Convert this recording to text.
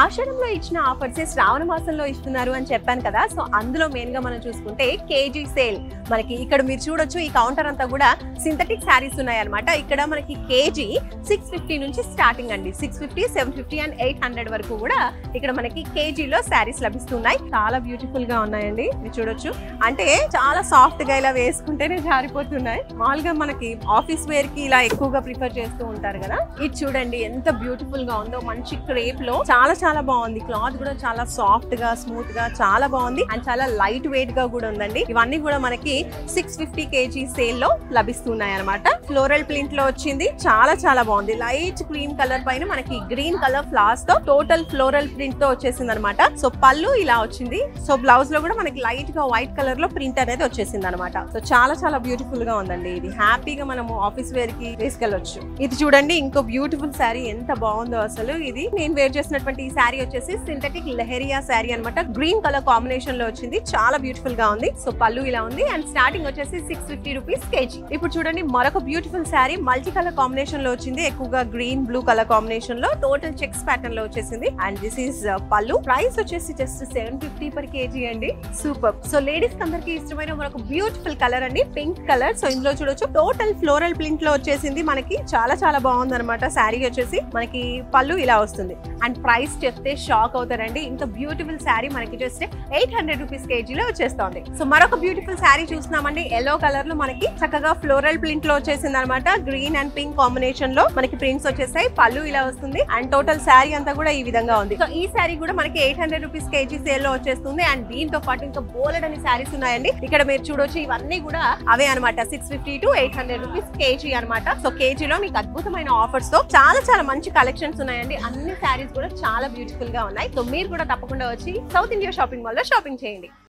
ఆషాఢంలో ఇచ్చిన ఆఫర్స్ శ్రావణ మాసంలో ఇస్తున్నారు అని చెప్పాను కదా. సో అందులో మెయిన్ గా మనం చూసుకుంటే కేజీ సేల్ మనకి ఇక్కడ మీరు చూడొచ్చు. ఈ కౌంటర్ అంతా కూడా సింథటిక్ శారీస్ ఉన్నాయన్నమాట. ఇక్కడ మనకి కేజీ 650 నుంచి స్టార్టింగ్ అండి. 650, 750 అండ్ 800 వరకు కూడా ఇక్కడ మనకి కేజీలో శారీస్ లభిస్తున్నాయి. చాలా బ్యూటిఫుల్ గా ఉన్నాయండి, మీరు చూడొచ్చు. అంటే చాలా సాఫ్ట్ గా ఇలా వేసుకుంటేనే జారిపోతున్నాయి. మామూలుగా మనకి ఆఫీస్ వేర్ కి ఇలా ఎక్కువగా ప్రిఫర్ చేస్తూ ఉంటారు కదా. ఇది చూడండి ఎంత బ్యూటిఫుల్ గా ఉందో. మంచి క్రేప్ లో చాలా బాగుంది. క్లాత్ కూడా చాలా సాఫ్ట్ గా స్మూత్ గా చాలా బాగుంది అండ్ చాలా లైట్ వెయిట్ గా కూడా ఉందండి. ఇవన్నీ కూడా మనకి 650 కేజీ సేల్ లో లభిస్తున్నాయి అనమాట. ఫ్లోరల్ ప్రింట్ లో వచ్చింది. చాలా బాగుంది. లైట్ క్రీమ్ కలర్ పైన మనకి గ్రీన్ కలర్ ఫ్లవర్స్ తో టోటల్ ఫ్లోరల్ ప్రింట్ తో వచ్చేసింది అనమాట. సో పళ్ళు ఇలా వచ్చింది. సో బ్లౌజ్ లో కూడా మనకి లైట్ గా వైట్ కలర్ లో ప్రింట్ అనేది వచ్చేసింది అనమాట. సో చాలా బ్యూటిఫుల్ గా ఉందండి. ఇది హ్యాపీగా మనము ఆఫీస్ వేర్ కి తీసుకెళ్లొచ్చు. ఇది చూడండి ఇంకో బ్యూటిఫుల్ శారీ ఎంత బాగుందో అసలు. ఇది నేను వేర్ చేసినటువంటి ఈ శారీ వచ్చేసి సింథటిక్ లెహరియా శారీ అనమాట. గ్రీన్ కలర్ కాంబినేషన్ లో వచ్చింది. చాలా బ్యూటిఫుల్ గా ఉంది. సో పళ్ళు ఇలా ఉంది అండ్ స్టార్టింగ్ వచ్చేసి 650 రూపీస్ కేజీ. ఇప్పుడు చూడండి మరొక beautiful sari multi colour combination లో వచ్చింది. ఎక్కువగా గ్రీన్ బ్లూ కలర్ కాంబినేషన్ లో టోటల్ చెక్స్ ప్యాటర్న్ లో వచ్చేసింది అండ్ దిస్ ఈస్ పళ్ళు. ప్రైస్ వచ్చేసి జస్ట్ 750 పర్ కేజీ అండి. సూపర్. సో లేడీస్ అందరికి ఇష్టమైన మరొక బ్యూటిఫుల్ కలర్ అండి, పింక్ కలర్. సో ఇందులో చూడొచ్చు టోటల్ ఫ్లోరల్ ప్రింట్ లో వచ్చేసింది మనకి. చాలా బాగుంది అనమాట. శారీ వచ్చేసి మనకి పళ్ళు ఇలా వస్తుంది అండ్ ప్రైస్ చెప్తే షాక్ అవుతారండి. ఇంత బ్యూటిఫుల్ శారీ మనకి జస్ట్ 800 రూపీస్ కేజీలో వచ్చేస్తుంది. సో మరొక బ్యూటిఫుల్ శారీ చూస్తున్నామండి. ఎల్లో కలర్ లో మనకి చక్కగా ఫ్లోరల్ ప్రింట్ లో వచ్చేసింది అనమాట. గ్రీన్ అండ్ పింక్ కాంబినేషన్ లో మనకి ప్రింట్స్ వచ్చేసాయి. పళ్ళు ఇలా వస్తుంది అండ్ టోటల్ శారీ అంతా కూడా ఈ విధంగా ఉంది. సో ఈ శారీ కూడా మనకి 800 రూపీస్ కేజీ సేల్ లో వచ్చేస్తుంది అండ్ దీంతో పాటు ఇంకా బోలెడ్ అని శారీస్ ఉన్నాయండి. ఇక్కడ మీరు చూడొచ్చు ఇవన్నీ కూడా అవే అనమాట. 650 to 800 రూపీస్ కేజీ అనమాట. సో కేజీలో మీకు అద్భుతమైన ఆఫర్స్ తో చాలా మంచి కలెక్షన్స్ ఉన్నాయండి. అన్ని శారీస్ కూడా చాలా బ్యూటిఫుల్ గా ఉన్నాయి. సో మీరు కూడా తప్పకుండా వచ్చి సౌత్ ఇండియా షాపింగ్ మాల్ లో షాపింగ్ చేయండి.